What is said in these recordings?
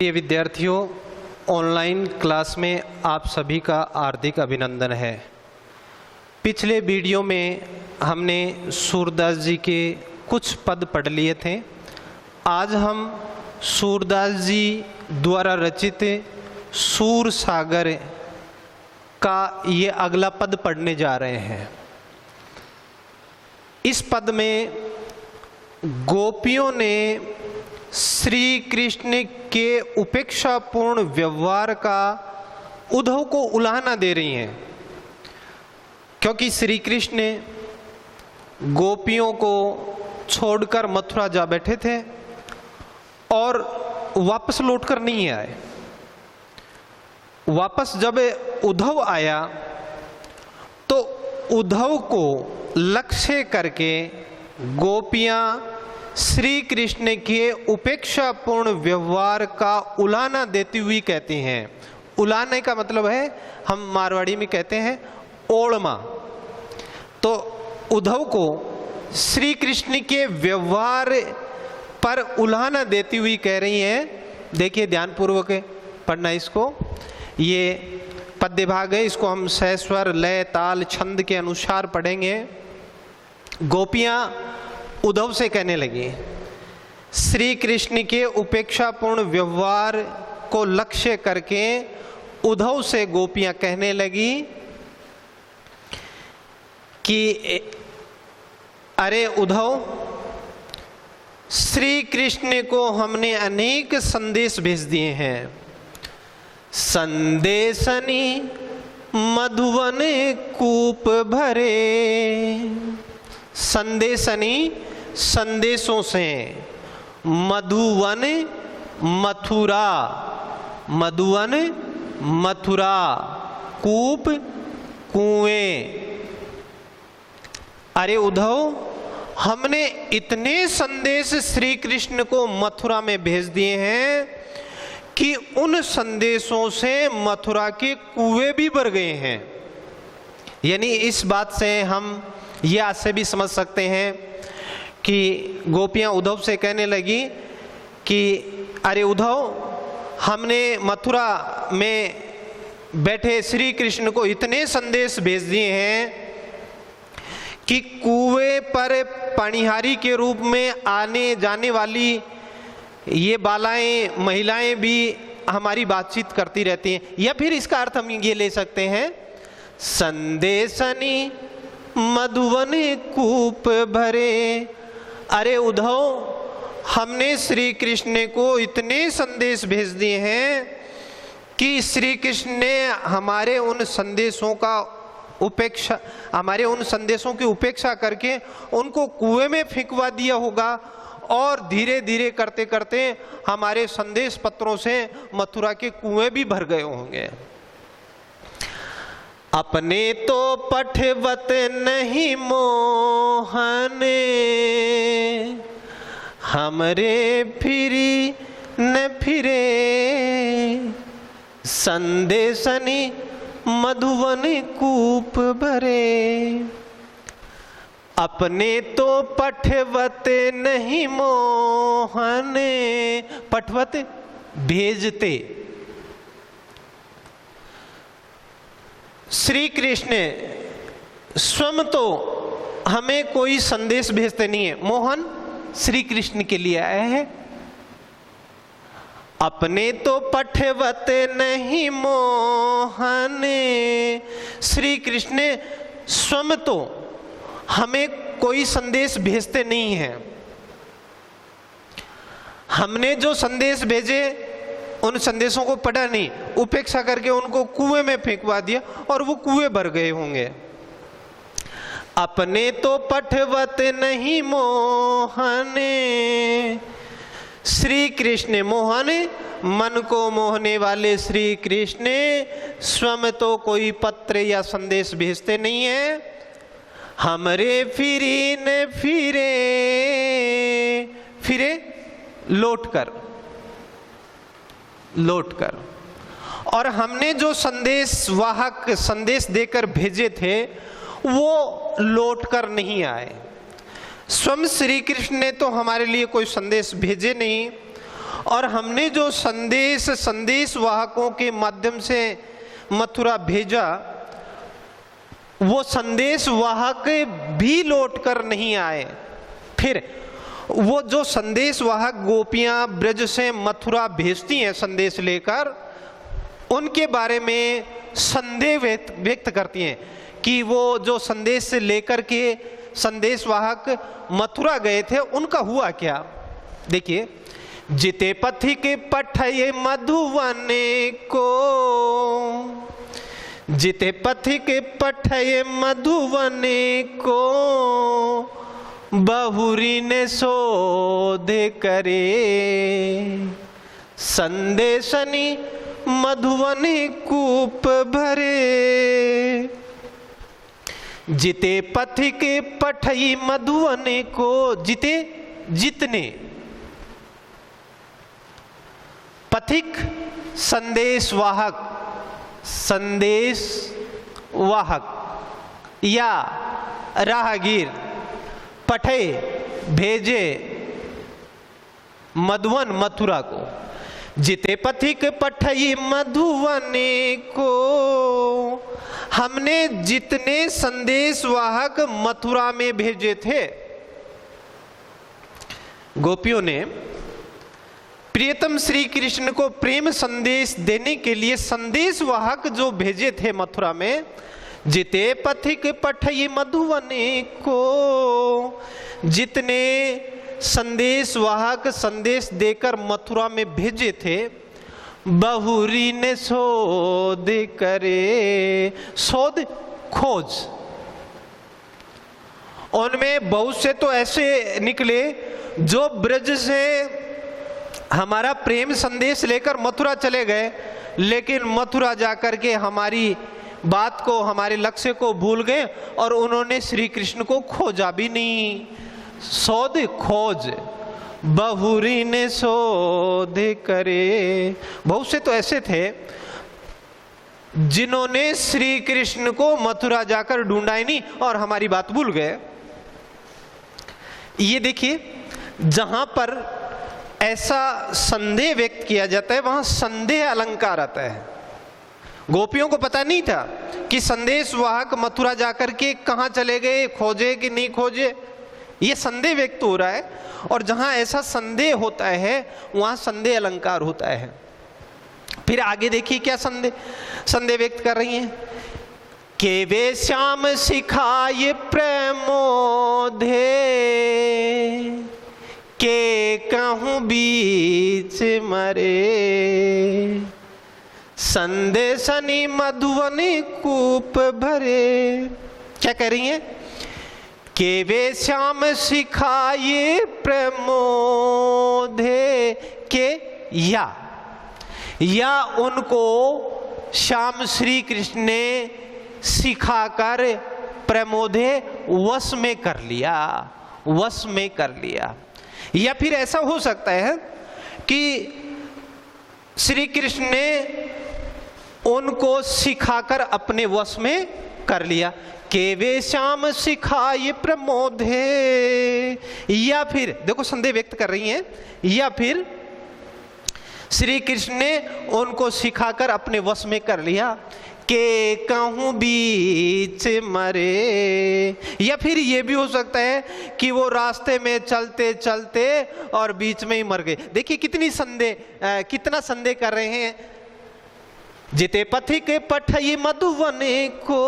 ये विद्यार्थियों, online class में आप सभी का हार्दिक अभिनंदन है। पिछले वीडियो में हमने सूरदास जी के कुछ पद पढ़ लिए थे। आज हम सूरदास जी द्वारा रचित सूर सागर का ये अगला पद पढ़ने जा रहे हैं। इस पद में गोपियों ने श्री कृष्ण के उपेक्षापूर्ण व्यवहार का उद्धव को उलाहना दे रही हैं, क्योंकि श्री कृष्ण गोपियों को छोड़कर मथुरा जा बैठे थे और वापस लौटकर नहीं आए। वापस जब उद्धव आया तो उद्धव को लक्ष्य करके गोपियां श्री कृष्ण के उपेक्षापूर्ण व्यवहार का उलाहना देती हुई कहती हैं। उलाहने का मतलब है, हम मारवाड़ी में कहते हैं ओड़मा। तो उद्धव को श्री कृष्ण के व्यवहार पर उलाहना देती हुई कह रही हैं। देखिए ध्यानपूर्वक पढ़ना इसको। ये पद्य भाग है, इसको हम सहस्वर लय ताल छंद के अनुसार पढ़ेंगे। गोपियां उद्धव से कहने लगी, श्री कृष्ण के उपेक्षापूर्ण व्यवहार को लक्ष्य करके उद्धव से गोपियां कहने लगी कि अरे उद्धव, श्री कृष्ण को हमने अनेक संदेश भेज दिए हैं। संदेशनी मधुवन कूप भरे। संदेशनी संदेशों से, मधुवन मथुरा, मधुवन मथुरा, कूप कुएं। अरे उद्धव, हमने इतने संदेश श्री कृष्ण को मथुरा में भेज दिए हैं कि उन संदेशों से मथुरा के कुएं भी भर गए हैं। यानी इस बात से हम यह आज से भी समझ सकते हैं कि गोपियां उद्धव से कहने लगी कि अरे उद्धव, हमने मथुरा में बैठे श्री कृष्ण को इतने संदेश भेज दिए हैं कि कुएं पर पानिहारी के रूप में आने जाने वाली ये बालाएं महिलाएं भी हमारी बातचीत करती रहती हैं। या फिर इसका अर्थ हम ये ले सकते हैं, संदेशनी मधुवन कूप भरे। अरे उद्धव, हमने श्री कृष्ण को इतने संदेश भेज दिए हैं कि श्री कृष्ण ने हमारे उन संदेशों की उपेक्षा करके उनको कुएं में फेंकवा दिया होगा और धीरे धीरे करते करते हमारे संदेश पत्रों से मथुरा के कुएं भी भर गए होंगे। अपने तो पठवत नहीं मोहने, हमरे फिरी न फिरे। संदेशनी मधुवन कूप भरे। अपने तो पठवत नहीं मोहने, पठवत भेजते। श्री कृष्ण स्वयं तो हमें कोई संदेश भेजते नहीं है, मोहन श्री कृष्ण के लिए आए हैं। अपने तो पठवत नहीं मोहने, श्री कृष्ण स्वयं तो हमें कोई संदेश भेजते नहीं हैं। हमने जो संदेश भेजे उन संदेशों को पढ़ा नहीं, उपेक्षा करके उनको कुएं में फेंकवा दिया और वो कुएं भर गए होंगे। अपने तो पठवत नहीं मोहने, श्री कृष्ण मोहन, मन को मोहने वाले श्री कृष्ण स्वयं तो कोई पत्र या संदेश भेजते नहीं है। हमरे फिरी न फिरे, फिरे लौटकर, लौटकर। और हमने जो संदेश वाहक संदेश देकर भेजे थे वो लौटकर नहीं आए। स्वयं श्री कृष्ण ने तो हमारे लिए कोई संदेश भेजे नहीं और हमने जो संदेश वाहकों के माध्यम से मथुरा भेजा, वो संदेश वाहक भी लौट कर नहीं आए। फिर वो जो संदेश वाहक गोपियां ब्रज से मथुरा भेजती हैं संदेश लेकर, उनके बारे में संदेह व्यक्त करती हैं कि वो जो संदेश लेकर के संदेश वाहक मथुरा गए थे, उनका हुआ क्या। देखिए, जिते पथिक पठये मधुवन को, जिते पथिक पठये मधुवन को, बहुरी ने शोध करे, संदेशनी मधुवन कूप भरे। जिते पथिक पठई मधुवन को, जिते जितने, पथिक संदेश वाहक या राहगीर, पठे भेजे, मधुवन मथुरा को। जिते पथिक पठई मधुवन को, हमने जितने संदेश वाहक मथुरा में भेजे थे। गोपियों ने प्रियतम श्री कृष्ण को प्रेम संदेश देने के लिए संदेश वाहक जो भेजे थे मथुरा में, जिते पथिक पठई मधुवन को, जितने संदेश वाहक संदेश देकर मथुरा में भेजे थे, बहुरी ने शोध करे, शोध खोज, उनमें बहुत से तो ऐसे निकले जो ब्रज से हमारा प्रेम संदेश लेकर मथुरा चले गए, लेकिन मथुरा जाकर के हमारी बात को, हमारे लक्ष्य को भूल गए और उन्होंने श्री कृष्ण को खोजा भी नहीं। शोध खोज, बहुरी ने शोध करे। बहुत से तो ऐसे थे जिन्होंने श्री कृष्ण को मथुरा जाकर ढूंढा ही नहीं और हमारी बात भूल गए। ये देखिए, जहां पर ऐसा संदेह व्यक्त किया जाता है, वहां संदेह अलंकार आता है। गोपियों को पता नहीं था कि संदेश वाहक मथुरा जाकर के कहां चले गए, खोजे कि नहीं खोजे, ये संदेह व्यक्त हो रहा है। और जहां ऐसा संदेह होता है वहां संदेह अलंकार होता है। फिर आगे देखिए क्या संदेह व्यक्त कर रही हैं। के वे श्याम सिखाए प्रमोधे, के कहूं बीच मरे, संदेशनी मधुवनी कूप भरे। क्या कह रही हैं? के वे श्याम सिखाए प्रमोधे, के या उनको श्याम श्री कृष्ण ने सिखाकर प्रमोधे वश में कर लिया, वश में कर लिया। या फिर ऐसा हो सकता है कि श्री कृष्ण ने उनको सिखाकर अपने वश में कर लिया। के वे श्याम सिखाए प्रमोधे, या फिर देखो संदेह व्यक्त कर रही हैं, या फिर श्री कृष्ण ने उनको सिखाकर अपने वश में कर लिया। के कहूं बीच मरे, या फिर ये भी हो सकता है कि वो रास्ते में चलते चलते और बीच में ही मर गए। देखिए कितना संदेह कर रहे हैं। जिते पथिक पठई मधुवन को,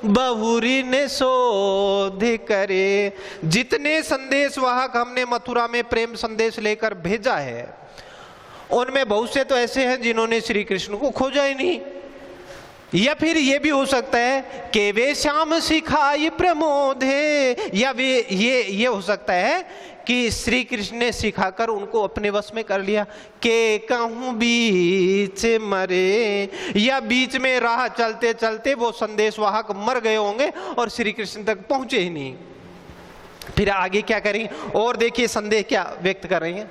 बहुरी ने शोध करे। जितने संदेश वाहक हमने मथुरा में प्रेम संदेश लेकर भेजा है, उनमें बहुत से तो ऐसे हैं जिन्होंने श्री कृष्ण को खोजा ही नहीं। या फिर ये भी हो सकता है कि वे श्याम सिखाए प्रमोधे, या वे ये हो सकता है कि श्री कृष्ण ने सिखाकर उनको अपने वश में कर लिया। के कहूं बीच मरे, या बीच में राह चलते चलते वो संदेश वाहक मर गए होंगे और श्री कृष्ण तक पहुंचे ही नहीं। फिर आगे क्या करें, और देखिए संदेह क्या व्यक्त कर रही हैं।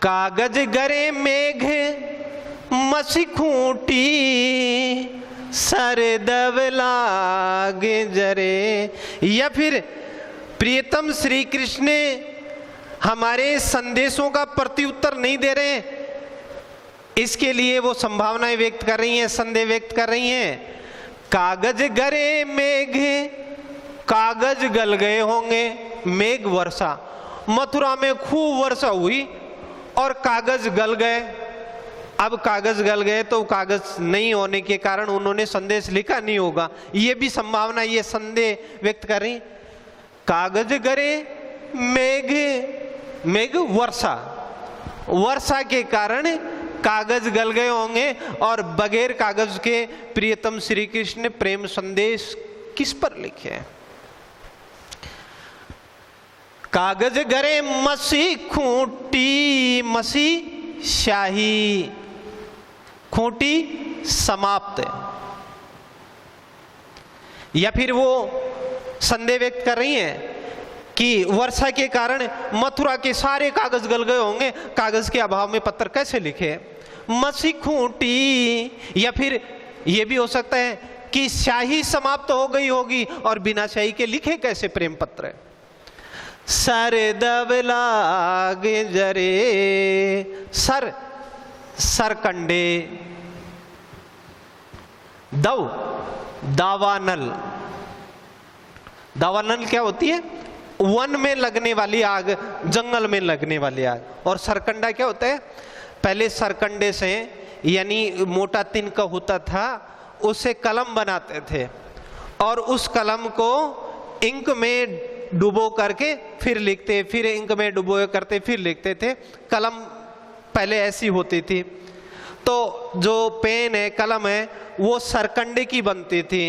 कागज गरे मेघ मसी खूंटी, सर दब लागे जरे। या फिर प्रियतम श्री कृष्ण हमारे संदेशों का प्रत्युत्तर नहीं दे रहे हैं, इसके लिए वो संभावनाएं व्यक्त कर रही हैं, संदेह व्यक्त कर रही हैं। कागज गरे मेघ, कागज गल गए होंगे, मेघ वर्षा, मथुरा में खूब वर्षा हुई और कागज गल गए। अब कागज गल गए तो कागज नहीं होने के कारण उन्होंने संदेश लिखा नहीं होगा, ये भी संभावना, ये संदेह व्यक्त कर रही। कागज गरे मेघ, मेघ वर्षा, वर्षा के कारण कागज गल गए होंगे और बगैर कागज के प्रियतम श्री कृष्ण ने प्रेम संदेश किस पर लिखे हैं। कागज गरे मसी खूंटी, मसी शाही, खूंटी समाप्त। या फिर वो संदेह व्यक्त कर रही हैं कि वर्षा के कारण मथुरा के सारे कागज गल गए होंगे, कागज के अभाव में पत्र कैसे लिखे। मसी खूंटी, या फिर ये भी हो सकता है कि स्याही समाप्त हो गई होगी और बिना स्याही के लिखे कैसे प्रेम पत्र। सर दब लाग जरे, सर सरकंडे, दव दावानल, दावानल क्या होती है, वन में लगने वाली आग, जंगल में लगने वाली आग। और सरकंडा क्या होता है, पहले सरकंडे से यानी मोटा तिनका होता था, उससे कलम बनाते थे और उस कलम को इंक में डुबो करके फिर लिखते, फिर इंक में डुबो करते फिर लिखते थे। कलम पहले ऐसी होती थी। तो जो पेन है, कलम है, वो सरकंडे की बनती थी,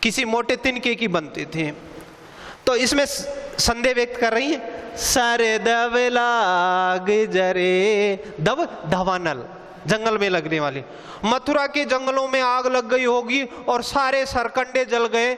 किसी मोटे तिनके की बनती थी। तो इसमें संदेह व्यक्त कर रही है, सर दब लाग जरे, दब धवानल, जंगल में लगने वाली। मथुरा के जंगलों में आग लग गई होगी और सारे सरकंडे जल गए,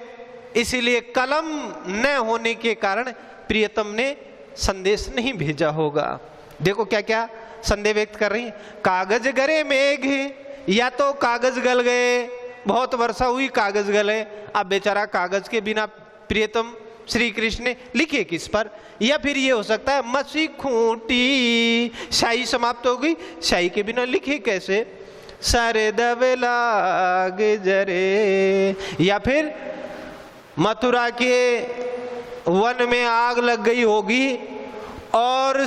इसीलिए कलम न होने के कारण प्रियतम ने संदेश नहीं भेजा होगा। देखो क्या क्या संदेह व्यक्त कर रही है। कागज गरे मेघ, या तो कागज गल गए, बहुत वर्षा हुई, कागज गले, अब बेचारा कागज के बिना प्रियतम श्री कृष्ण ने लिखे किस पर। या फिर ये हो सकता है मसी खूंटी, शाही समाप्त हो गई, शाही के बिना लिखे कैसे। सर दब लाग जरे, या फिर मथुरा के वन में आग लग गई होगी और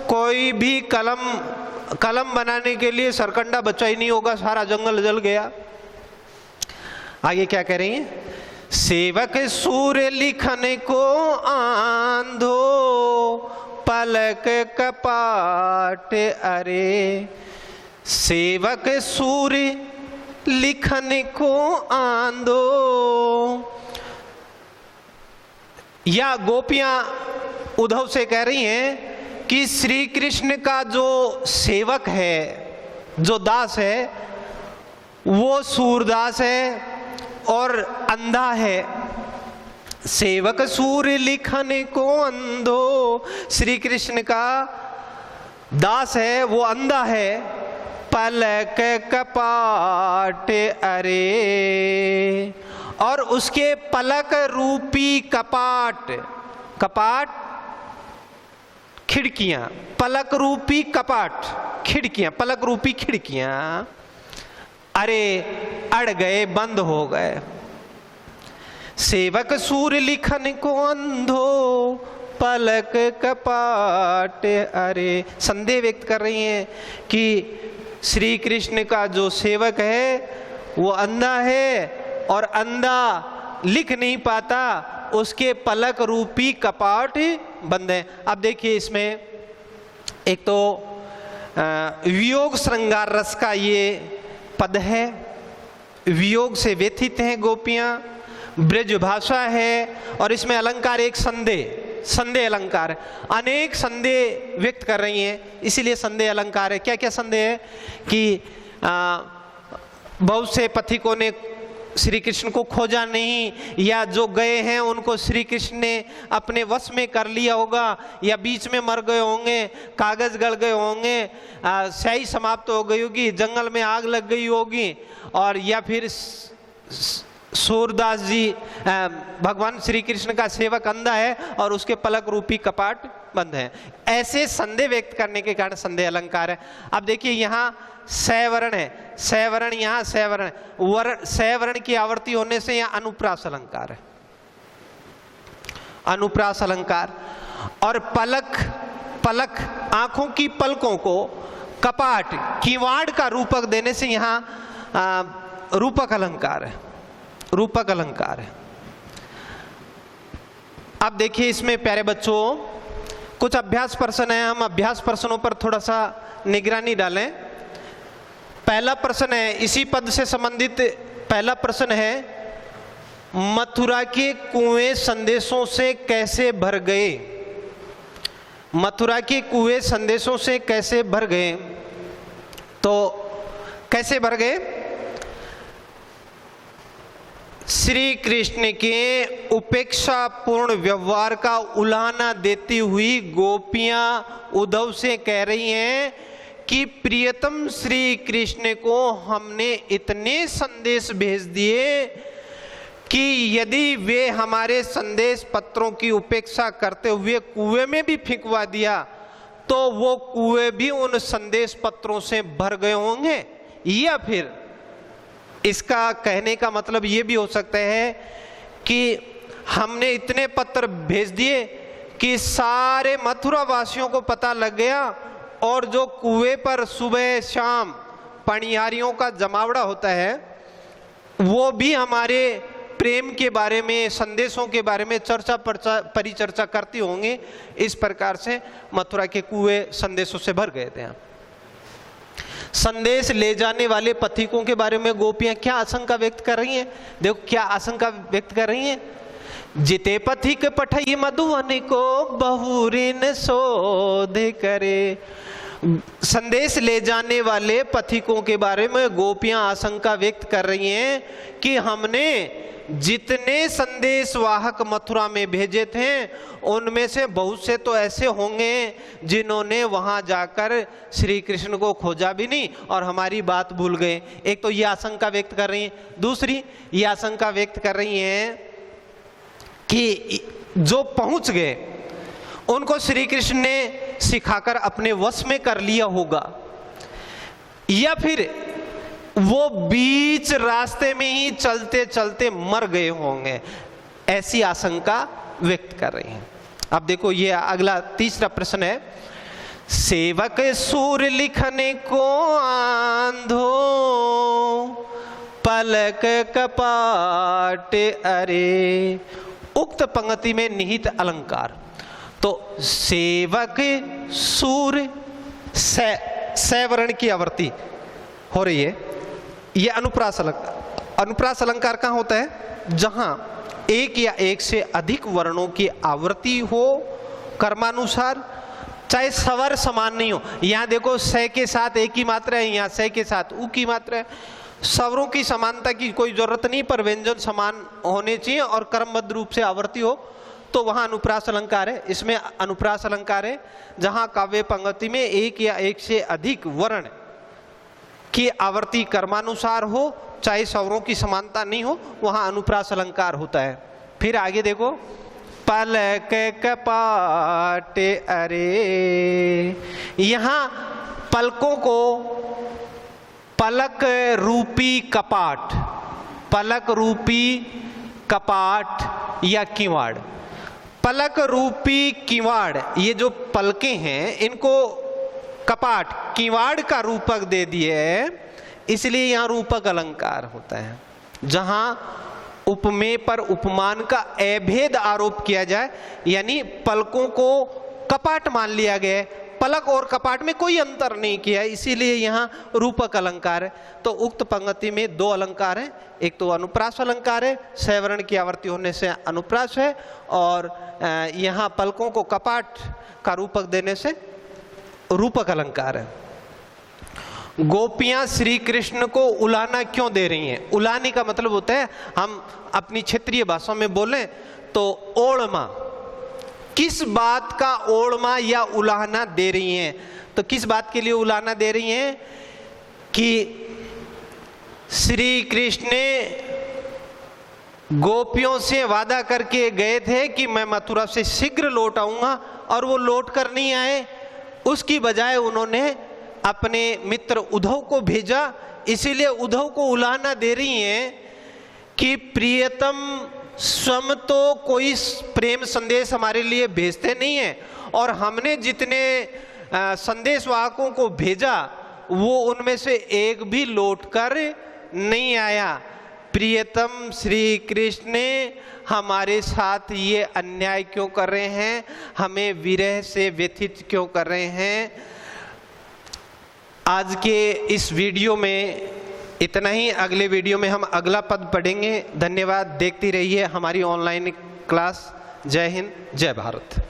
कोई भी कलम बनाने के लिए सरकंडा बचा ही नहीं होगा, सारा जंगल जल गया। आगे क्या कह रही है, सेवक सूर्य लिखन को आंधो, पलक कपाट अरे। सेवक सूर्य लिखन को आंधो, या गोपियां उद्धव से कह रही हैं कि श्री कृष्ण का जो सेवक है, जो दास है, वो सूरदास है और अंधा है। सेवक सूर्य लिखन को अंधो, श्री कृष्ण का दास है, वो अंधा है। पलक कपाट अरे, और उसके पलक रूपी कपाट, कपाट खिड़कियां, पलक रूपी कपाट खिड़कियां, पलक रूपी खिड़कियां अरे अड़ गए, बंद हो गए। सेवक सूर्य लिखन को अंधो, पलक कपाट अरे। संदेह व्यक्त कर रही हैं कि श्री कृष्ण का जो सेवक है वो अंधा है और अंधा लिख नहीं पाता, उसके पलक रूपी कपाट बंद है। अब देखिए इसमें एक तो वियोग श्रृंगार रस का ये पद है, वियोग से व्यथित हैं गोपियां, ब्रज भाषा है और इसमें अलंकार एक संदेह अलंकार है। अनेक संदेह व्यक्त कर रही हैं, इसीलिए संदेह अलंकार है। क्या क्या संदेह है कि बहुत से पथिकों ने श्री कृष्ण को खोजा नहीं, या जो गए हैं उनको श्री कृष्ण ने अपने वश में कर लिया होगा, या बीच में मर गए होंगे, कागज गल गए होंगे, स्याही समाप्त हो गई होगी, जंगल में आग लग गई होगी, और या फिर सूरदास जी भगवान श्री कृष्ण का सेवक अंधा है और उसके पलक रूपी कपाट बंद है। ऐसे संदेह व्यक्त करने के कारण संदेह अलंकार है। अब देखिए यहाँ सैवर्ण है, सैवर्ण यहाँ सैवर्ण वर्ण, सैवर्ण की आवर्ती होने से यहाँ अनुप्रास अलंकार है, अनुप्रास अलंकार। और पलक, पलक आंखों की पलकों को कपाट किवाड़ का रूपक देने से यहाँ रूपक अलंकार है, रूपक अलंकार है। अब देखिए इसमें प्यारे बच्चों कुछ अभ्यास प्रश्न है, हम अभ्यास प्रश्नों पर थोड़ा सा निगरानी डालें। पहला प्रश्न है इसी पद से संबंधित, पहला प्रश्न है मथुरा के कुएं संदेशों से कैसे भर गए। मथुरा के कुएं संदेशों से कैसे भर गए, तो कैसे भर गए? श्री कृष्ण के उपेक्षा पूर्ण व्यवहार का उलाहना देती हुई गोपियां उद्धव से कह रही हैं कि प्रियतम श्री कृष्ण को हमने इतने संदेश भेज दिए कि यदि वे हमारे संदेश पत्रों की उपेक्षा करते हुए कुएं में भी फेंकवा दिया तो वो कुएं भी उन संदेश पत्रों से भर गए होंगे। या फिर इसका कहने का मतलब ये भी हो सकता है कि हमने इतने पत्र भेज दिए कि सारे मथुरा वासियों को पता लग गया और जो कुएं पर सुबह शाम पनियारियों का जमावड़ा होता है वो भी हमारे प्रेम के बारे में, संदेशों के बारे में चर्चा परिचर्चा करती होंगे। इस प्रकार से मथुरा के कुएं संदेशों से भर गए थे। संदेश ले जाने वाले पथिकों के बारे में गोपियां क्या आशंका व्यक्त कर रही हैं, देखो क्या आशंका व्यक्त कर रही हैं। जिते पथिक पठई मधुवन को बहुरिन शोध करे। संदेश ले जाने वाले पथिकों के बारे में गोपियां आशंका व्यक्त कर रही हैं कि हमने जितने संदेश वाहक मथुरा में भेजे थे उनमें से बहुत से तो ऐसे होंगे जिन्होंने वहां जाकर श्री कृष्ण को खोजा भी नहीं और हमारी बात भूल गए। एक तो ये आशंका व्यक्त कर रही हैं। दूसरी ये आशंका व्यक्त कर रही हैं कि जो पहुंच गए उनको श्री कृष्ण ने सिखाकर अपने वश में कर लिया होगा, या फिर वो बीच रास्ते में ही चलते चलते मर गए होंगे। ऐसी आशंका व्यक्त कर रही हैं। अब देखो ये अगला तीसरा प्रश्न है। सेवक सूर लिखने को आंधो पलक कपाट अरे। उक्त पंक्ति में निहित अलंकार, तो सेवक सूर सैवर्ण की आवर्ती हो रही है। ये अनुप्रास अलंकार। अनुप्रास अलंकार कहाँ होता है? जहां एक या एक से अधिक वर्णों की आवृत्ति हो कर्मानुसार, चाहे स्वर समान नहीं हो। यहाँ देखो स के साथ एक ही मात्रा है, यहाँ स के साथ उ की मात्रा है। स्वरों की समानता की कोई जरूरत नहीं, पर व्यंजन समान होने चाहिए और क्रमबद्ध रूप से आवृत्ति हो, तो वहां अनुप्रास अलंकार है। इसमें अनुप्रास अलंकार है जहां काव्य पंक्ति में एक या एक से अधिक वर्ण की आवर्ती कर्मानुसार हो, चाहे स्वरों की समानता नहीं हो, वहां अनुप्रास अलंकार होता है। फिर आगे देखो, पलक कपाट अरे। यहां पलकों को पलक रूपी कपाट, पलक रूपी कपाट या किवाड़, पलक रूपी किवाड़, ये जो पलकें हैं इनको कपाट किवाड़ का रूपक दे दिए, इसलिए यहां रूपक अलंकार होता है। जहां उपमेय पर उपमान का अभेद आरोप किया जाए, यानी पलकों को कपाट मान लिया गया है, पलक और कपाट में कोई अंतर नहीं किया, इसीलिए यहाँ रूपक अलंकार है। तो उक्त पंक्ति में दो अलंकार हैं, एक तो अनुप्रास अलंकार है, सैवर्ण की आवर्ती होने से अनुप्रास है, और यहाँ पलकों को कपाट का रूपक देने से रूपक अलंकार है। गोपियां श्री कृष्ण को उलाहना क्यों दे रही हैं? उलाहने का मतलब होता है, हम अपनी क्षेत्रीय भाषा में बोलें तो ओढ़मा। किस बात का ओढ़मा या उलाहना दे रही हैं? तो किस बात के लिए उलाहना दे रही हैं कि श्री कृष्ण ने गोपियों से वादा करके गए थे कि मैं मथुरा से शीघ्र लौट आऊंगा, और वो लौट कर नहीं आए। उसकी बजाय उन्होंने अपने मित्र उद्धव को भेजा। इसीलिए उद्धव को उलाहना दे रही हैं कि प्रियतम स्वयं तो कोई प्रेम संदेश हमारे लिए भेजते नहीं है, और हमने जितने संदेशवाहकों को भेजा वो उनमें से एक भी लौटकर नहीं आया। प्रियतम श्री कृष्ण हमारे साथ ये अन्याय क्यों कर रहे हैं, हमें विरह से व्यथित क्यों कर रहे हैं। आज के इस वीडियो में इतना ही। अगले वीडियो में हम अगला पद पढ़ेंगे। धन्यवाद। देखती रहिए हमारी ऑनलाइन क्लास। जय हिंद, जय भारत।